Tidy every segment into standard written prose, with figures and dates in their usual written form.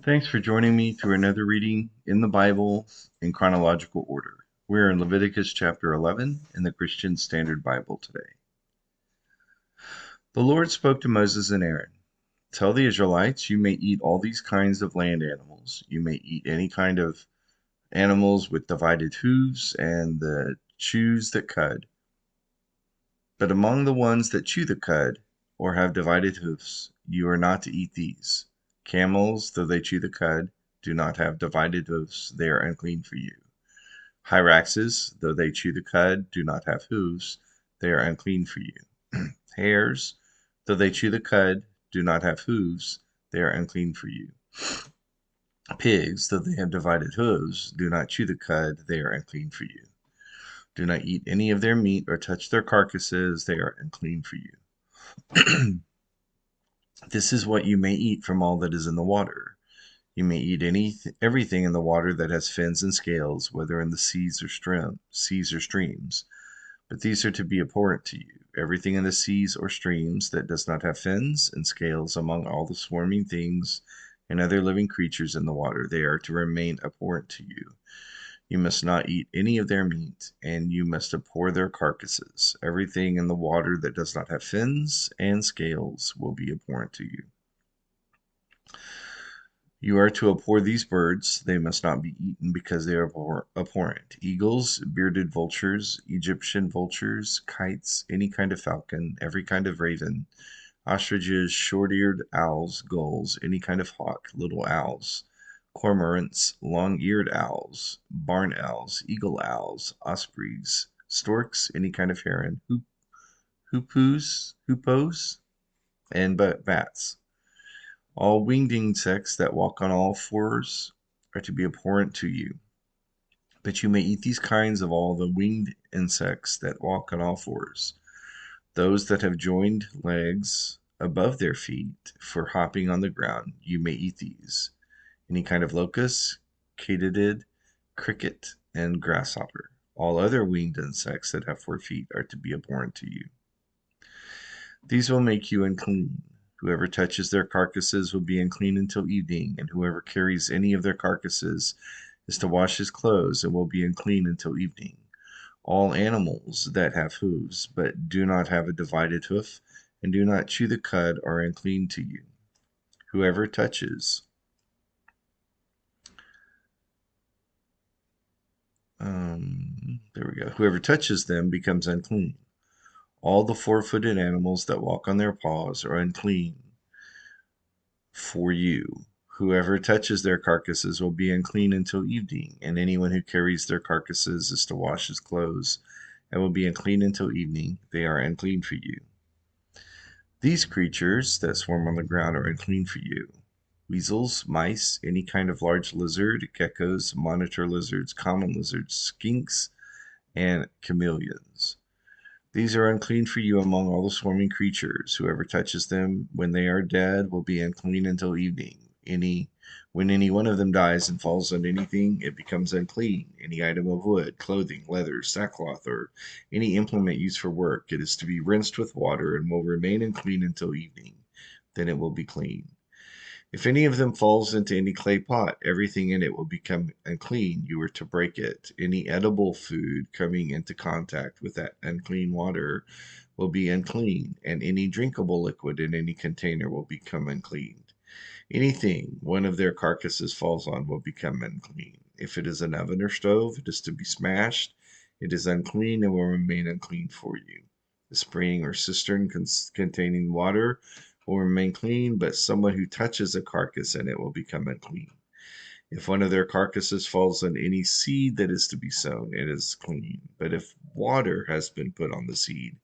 Thanks for joining me through another reading in the Bible in chronological order. We're in Leviticus chapter 11 in the Christian Standard Bible today. The Lord spoke to Moses and Aaron. Tell the Israelites, you may eat all these kinds of land animals. You may eat any kind of animals with divided hooves and the chews that cud. But among the ones that chew the cud or have divided hoofs, you are not to eat these. Camels, though they chew the cud, do not have divided hoofs, they are unclean for you. Hyraxes, though they chew the cud, do not have hooves, they are unclean for you. Hares, though they chew the cud, do not have hooves, they are unclean for you. Pigs, though they have divided hooves, do not chew the cud, they are unclean for you. Do not eat any of their meat or touch their carcasses, they are unclean for you. This is what you may eat from all that is in the water. You may eat everything in the water that has fins and scales, whether in the seas or streams. But these are to be abhorrent to you. Everything in the seas or streams that does not have fins and scales among all the swarming things and other living creatures in the water, they are to remain abhorrent to you. You must not eat any of their meat, and you must abhor their carcasses. Everything in the water that does not have fins and scales will be abhorrent to you. You are to abhor these birds. They must not be eaten because they are abhorrent. Eagles, bearded vultures, Egyptian vultures, kites, any kind of falcon, every kind of raven, ostriches, short-eared owls, gulls, any kind of hawk, little owls, cormorants, long-eared owls, barn owls, eagle owls, ospreys, storks, any kind of heron, hoopoes, and bats. All winged insects that walk on all fours are to be abhorrent to you. But you may eat these kinds of all the winged insects that walk on all fours. Those that have joined legs above their feet for hopping on the ground, you may eat these. Any kind of locust, katydid, cricket, and grasshopper. All other winged insects that have 4 feet are to be abhorrent to you. These will make you unclean. Whoever touches their carcasses will be unclean until evening, and whoever carries any of their carcasses is to wash his clothes and will be unclean until evening. All animals that have hooves, but do not have a divided hoof, and do not chew the cud, are unclean to you. Whoever touches Whoever touches them becomes unclean. All the 4-footed animals that walk on their paws are unclean for you. Whoever touches their carcasses will be unclean until evening, and anyone who carries their carcasses is to wash his clothes and will be unclean until evening. They are unclean for you. These creatures that swarm on the ground are unclean for you. Weasels, mice, any kind of large lizard, geckos, monitor lizards, common lizards, skinks, and chameleons. These are unclean for you among all the swarming creatures. Whoever touches them when they are dead will be unclean until evening. When any one of them dies and falls on anything, it becomes unclean. Any item of wood, clothing, leather, sackcloth, or any implement used for work, it is to be rinsed with water and will remain unclean until evening. Then it will be clean. If any of them falls into any clay pot, everything in it will become unclean. You are to break it. Any edible food coming into contact with that unclean water will be unclean, and any drinkable liquid in any container will become unclean. Anything one of their carcasses falls on will become unclean. If it is an oven or stove, it is to be smashed. It is unclean and will remain unclean for you. The spring or cistern containing water will remain clean, but someone who touches a carcass in it will become unclean. If one of their carcasses falls on any seed that is to be sown, it is clean. But if water has been put on the seed,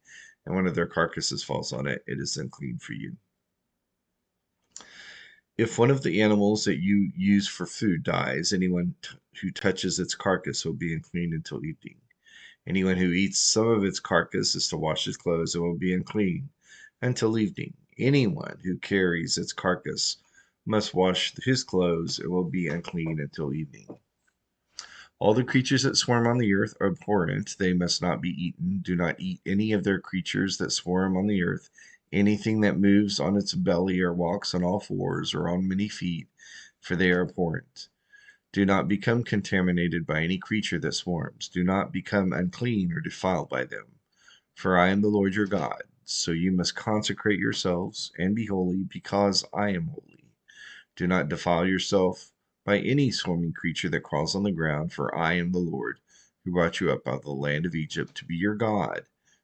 and one of their carcasses falls on it, it is unclean for you. If one of the animals that you use for food dies, anyone who touches its carcass will be unclean until evening. Anyone who eats some of its carcass is to wash his clothes and will be unclean until evening. Anyone who carries its carcass must wash his clothes and will be unclean until evening. All the creatures that swarm on the earth are abhorrent. They must not be eaten. Do not eat any of their creatures that swarm on the earth. Anything that moves on its belly or walks on all fours or on many feet, for they are abhorrent. Do not become contaminated by any creature that swarms. Do not become unclean or defiled by them. For I am the Lord your God. So you must consecrate yourselves and be holy, because I am holy. Do not defile yourself by any swarming creature that crawls on the ground, for I am the Lord, who brought you up out of the land of Egypt to be your God.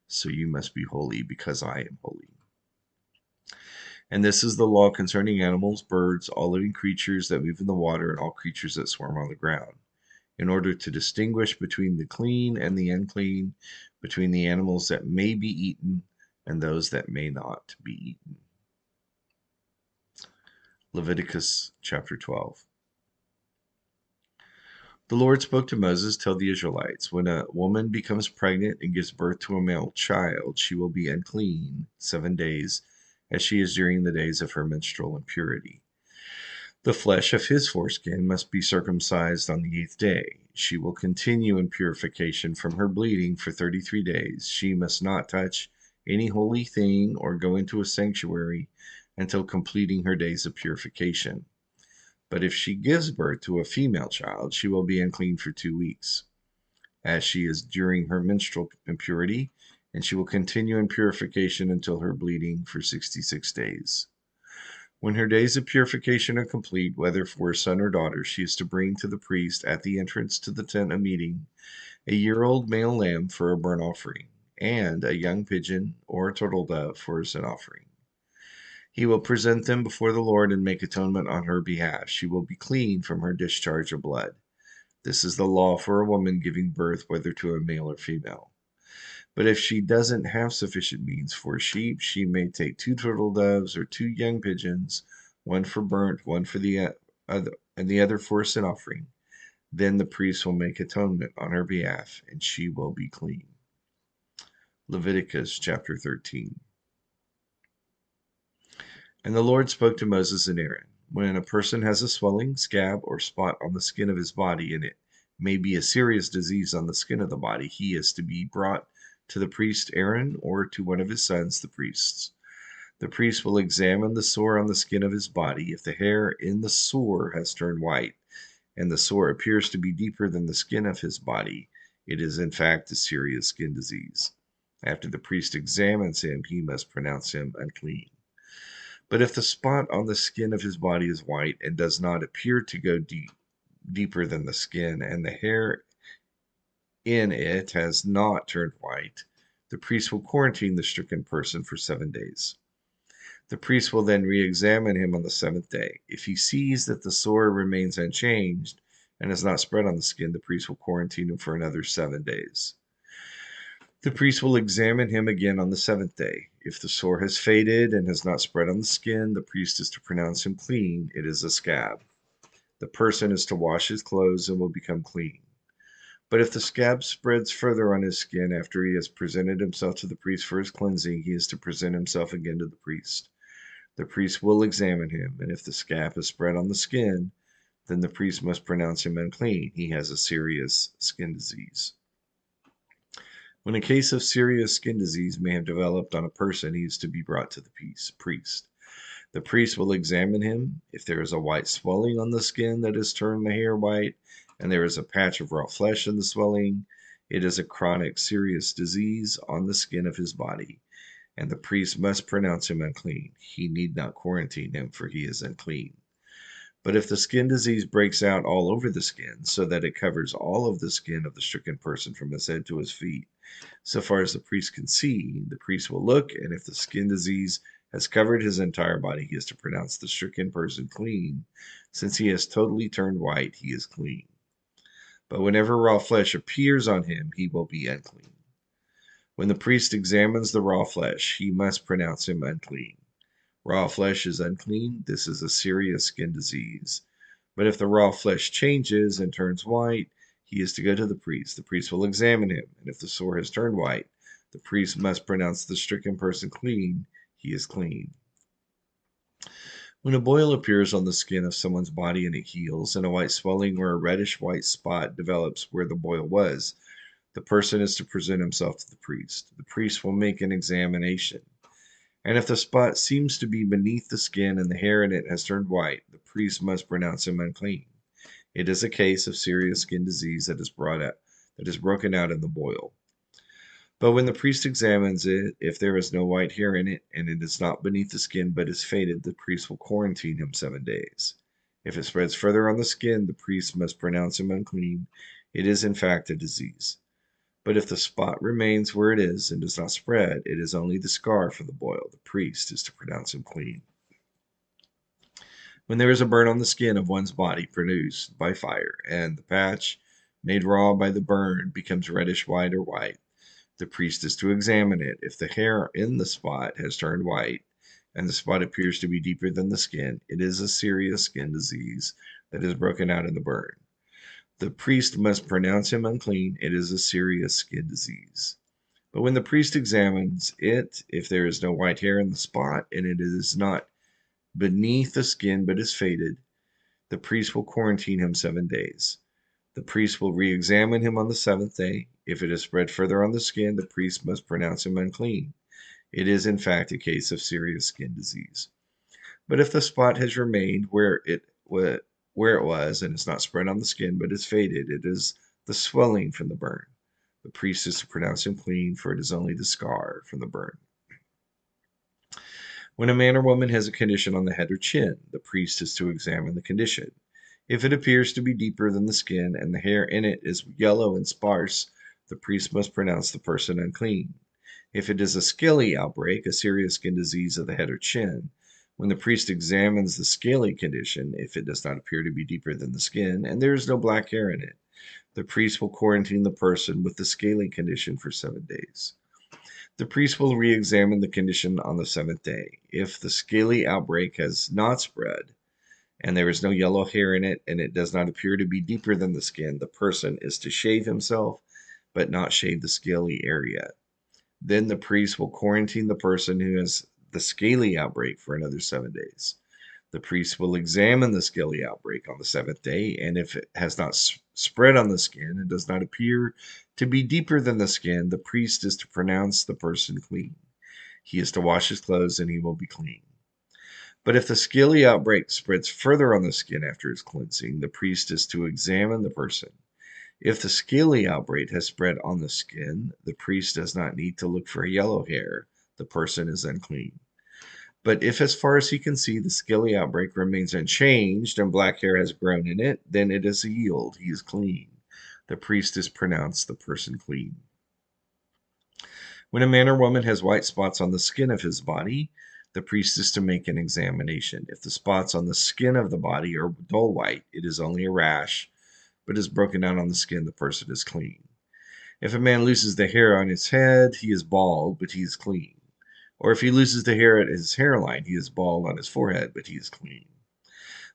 So you must be holy, because I am holy. And this is the law concerning animals, birds, all living creatures that move in the water, and all creatures that swarm on the ground, in order to distinguish between the clean and the unclean, between the animals that may be eaten and those that may not be eaten. Leviticus chapter 12. The Lord spoke to Moses, "Tell the Israelites, when a woman becomes pregnant and gives birth to a male child, she will be unclean 7 days, as she is during the days of her menstrual impurity. The flesh of his foreskin must be circumcised on the 8th day. She will continue in purification from her bleeding for 33 days. She must not touch any holy thing or go into a sanctuary until completing her days of purification. But if she gives birth to a female child, she will be unclean for 2 weeks, as she is during her menstrual impurity, and she will continue in purification until her bleeding for 66 days. When her days of purification are complete, whether for a son or daughter, she is to bring to the priest at the entrance to the tent of meeting a year-old male lamb for a burnt offering, and a young pigeon or a turtle dove for a sin offering. He will present them before the Lord and make atonement on her behalf. She will be clean from her discharge of blood. This is the law for a woman giving birth, whether to a male or female. But if she doesn't have sufficient means for a sheep, she may take 2 turtle doves or 2 young pigeons, one for burnt, one for the other, and the other for a sin offering. Then the priest will make atonement on her behalf, and she will be clean. Leviticus chapter 13. And the Lord spoke to Moses and Aaron, "When a person has a swelling, scab, or spot on the skin of his body, and it may be a serious disease on the skin of the body, he is to be brought to the priest Aaron or to one of his sons, the priests. The priest will examine the sore on the skin of his body. If the hair in the sore has turned white, and the sore appears to be deeper than the skin of his body, it is in fact a serious skin disease. After the priest examines him, he must pronounce him unclean. But if the spot on the skin of his body is white and does not appear to go deeper than the skin, and the hair in it has not turned white, the priest will quarantine the stricken person for 7 days. The priest will then re-examine him on the 7th day. If he sees that the sore remains unchanged and has not spread on the skin, the priest will quarantine him for another 7 days. The priest will examine him again on the 7th day. If the sore has faded and has not spread on the skin, the priest is to pronounce him clean. It is a scab. The person is to wash his clothes and will become clean. But if the scab spreads further on his skin after he has presented himself to the priest for his cleansing, he is to present himself again to the priest. The priest will examine him, and if the scab has spread on the skin, then the priest must pronounce him unclean. He has a serious skin disease. When a case of serious skin disease may have developed on a person, he is to be brought to the priest. The priest will examine him. If there is a white swelling on the skin that has turned the hair white, and there is a patch of raw flesh in the swelling, it is a chronic serious disease on the skin of his body, and the priest must pronounce him unclean. He need not quarantine him, for he is unclean. But if the skin disease breaks out all over the skin, so that it covers all of the skin of the stricken person from his head to his feet, so far as the priest can see, the priest will look, and if the skin disease has covered his entire body, he is to pronounce the stricken person clean. Since he has totally turned white, he is clean. But whenever raw flesh appears on him, he will be unclean. When the priest examines the raw flesh, he must pronounce him unclean. Raw flesh is unclean. This is a serious skin disease. But if the raw flesh changes and turns white, he is to go to the priest. The priest will examine him, and if the sore has turned white, the priest must pronounce the stricken person clean. He is clean. When a boil appears on the skin of someone's body and it heals, and a white swelling or a reddish white spot develops where the boil was, the person is to present himself to the priest. The priest will make an examination. And if the spot seems to be beneath the skin and the hair in it has turned white, the priest must pronounce him unclean. It is a case of serious skin disease that is broken out in the boil. But when the priest examines it, if there is no white hair in it, and it is not beneath the skin but is faded, the priest will quarantine him 7 days. If it spreads further on the skin, the priest must pronounce him unclean. It is in fact a disease. But if the spot remains where it is and does not spread, it is only the scar from the boil. The priest is to pronounce him clean. When there is a burn on the skin of one's body produced by fire, and the patch made raw by the burn becomes reddish white or white, the priest is to examine it. If the hair in the spot has turned white, and the spot appears to be deeper than the skin, it is a serious skin disease that is broken out in the burn. The priest must pronounce him unclean. It is a serious skin disease. But when the priest examines it, if there is no white hair in the spot, and it is not beneath the skin but is faded, the priest will quarantine him 7 days. The priest will re-examine him on the 7th day. If it has spread further on the skin, the priest must pronounce him unclean. It is in fact a case of serious skin disease. But if the spot has remained where it was and is not spread on the skin but is faded, it is the swelling from the burn. The priest is to pronounce him clean, for it is only the scar from the burn. When a man or woman has a condition on the head or chin, the priest is to examine the condition. If it appears to be deeper than the skin and the hair in it is yellow and sparse, the priest must pronounce the person unclean. If it is a scaly outbreak, a serious skin disease of the head or chin, when the priest examines the scaly condition, if it does not appear to be deeper than the skin and there is no black hair in it, the priest will quarantine the person with the scaly condition for 7 days. The priest will re-examine the condition on the 7th day. If the scaly outbreak has not spread, and there is no yellow hair in it, and it does not appear to be deeper than the skin, the person is to shave himself, but not shave the scaly area. Then the priest will quarantine the person who has the scaly outbreak for another 7 days. The priest will examine the scaly outbreak on the 7th day, and if it has not spread on the skin and does not appear to be deeper than the skin, the priest is to pronounce the person clean. He is to wash his clothes, and he will be clean. But if the scaly outbreak spreads further on the skin after its cleansing, the priest is to examine the person. If the scaly outbreak has spread on the skin, the priest does not need to look for a yellow hair. The person is unclean. But if, as far as he can see, the scaly outbreak remains unchanged and black hair has grown in it, then it is healed. He is clean. The priest is pronounced the person clean. When a man or woman has white spots on the skin of his body, the priest is to make an examination. If the spots on the skin of the body are dull white, it is only a rash, but is broken out on the skin, the person is clean. If a man loses the hair on his head, he is bald, but he is clean. Or if he loses the hair at his hairline, he is bald on his forehead, but he is clean.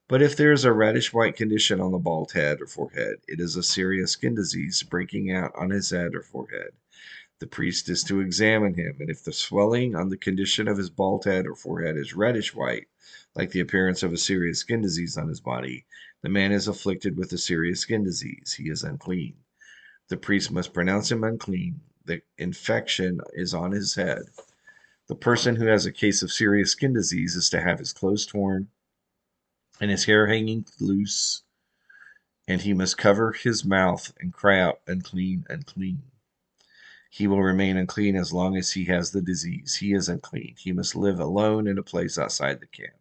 But if there is a reddish white condition on the bald head or forehead, it is a serious skin disease breaking out on his head or forehead. The priest is to examine him, and if the swelling on the condition of his bald head or forehead is reddish white, like the appearance of a serious skin disease on his body, the man is afflicted with a serious skin disease. He is unclean. The priest must pronounce him unclean. The infection is on his head. The person who has a case of serious skin disease is to have his clothes torn and his hair hanging loose, and he must cover his mouth and cry out, "Unclean, unclean." He will remain unclean as long as he has the disease. He is unclean. He must live alone in a place outside the camp.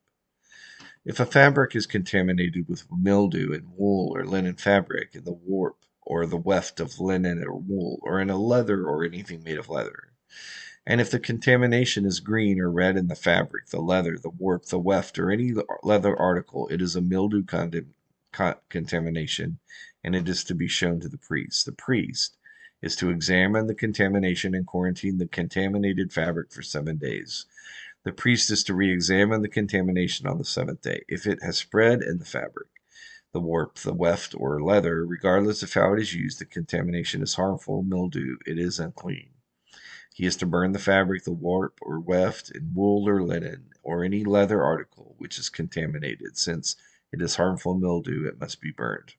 If a fabric is contaminated with mildew in wool or linen fabric, in the warp or the weft of linen or wool, or in a leather or anything made of leather, and if the contamination is green or red in the fabric, the leather, the warp, the weft, or any leather article, it is a mildew contamination, and it is to be shown to the priest. The priest is to examine the contamination and quarantine the contaminated fabric for 7 days. The priest is to re-examine the contamination on the 7th day. If it has spread in the fabric, the warp, the weft, or leather, regardless of how it is used, the contamination is harmful, mildew, it is unclean. He is to burn the fabric, the warp or weft, in wool or linen, or any leather article which is contaminated. Since it is harmful mildew, it must be burned.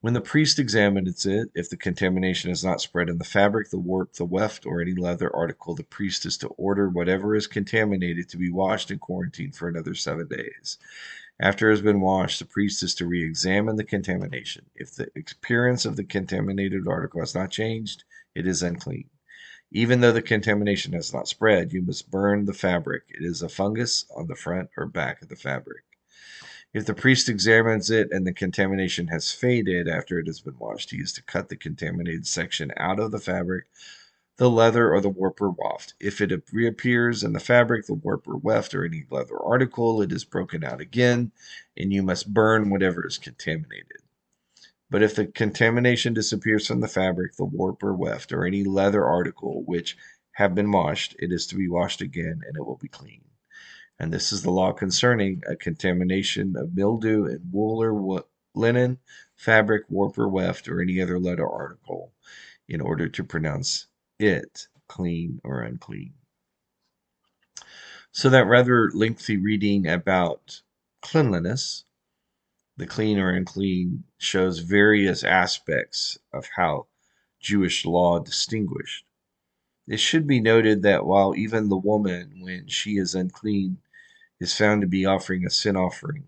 When the priest examines it, if the contamination has not spread in the fabric, the warp, the weft, or any leather article, the priest is to order whatever is contaminated to be washed and quarantined for another 7 days. After it has been washed, the priest is to re-examine the contamination. If the appearance of the contaminated article has not changed, it is unclean. Even though the contamination has not spread, you must burn the fabric. It is a fungus on the front or back of the fabric. If the priest examines it and the contamination has faded after it has been washed, he is to cut the contaminated section out of the fabric, the leather, or the warp or weft. If it reappears in the fabric, the warp or weft, or any leather article, it is broken out again, and you must burn whatever is contaminated. But if the contamination disappears from the fabric, the warp or weft, or any leather article which have been washed, it is to be washed again, and it will be clean. And this is the law concerning a contamination of mildew in wool or linen, fabric, warp or weft, or any other leather article, in order to pronounce it clean or unclean. So that rather lengthy reading about cleanliness, the clean or unclean, shows various aspects of how Jewish law distinguished. It should be noted that while even the woman, when she is unclean, is found to be offering a sin offering,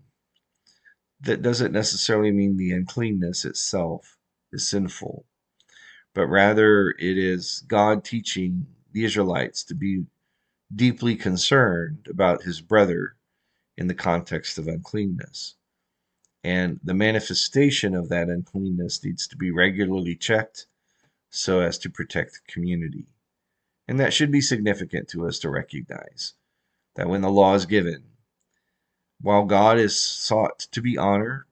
that doesn't necessarily mean the uncleanness itself is sinful, but rather it is God teaching the Israelites to be deeply concerned about his brother in the context of uncleanness. And the manifestation of that uncleanness needs to be regularly checked so as to protect the community. And that should be significant to us to recognize that when the law is given, while God is sought to be honored,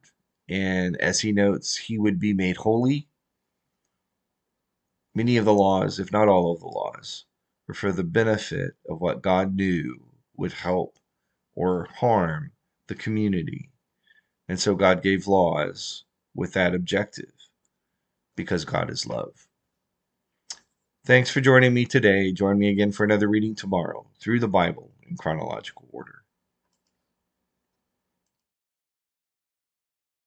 and as he notes, he would be made holy, many of the laws, if not all of the laws, were for the benefit of what God knew would help or harm the community. And so God gave laws with that objective, because God is love. Thanks for joining me today. Join me again for another reading tomorrow through the Bible in chronological order.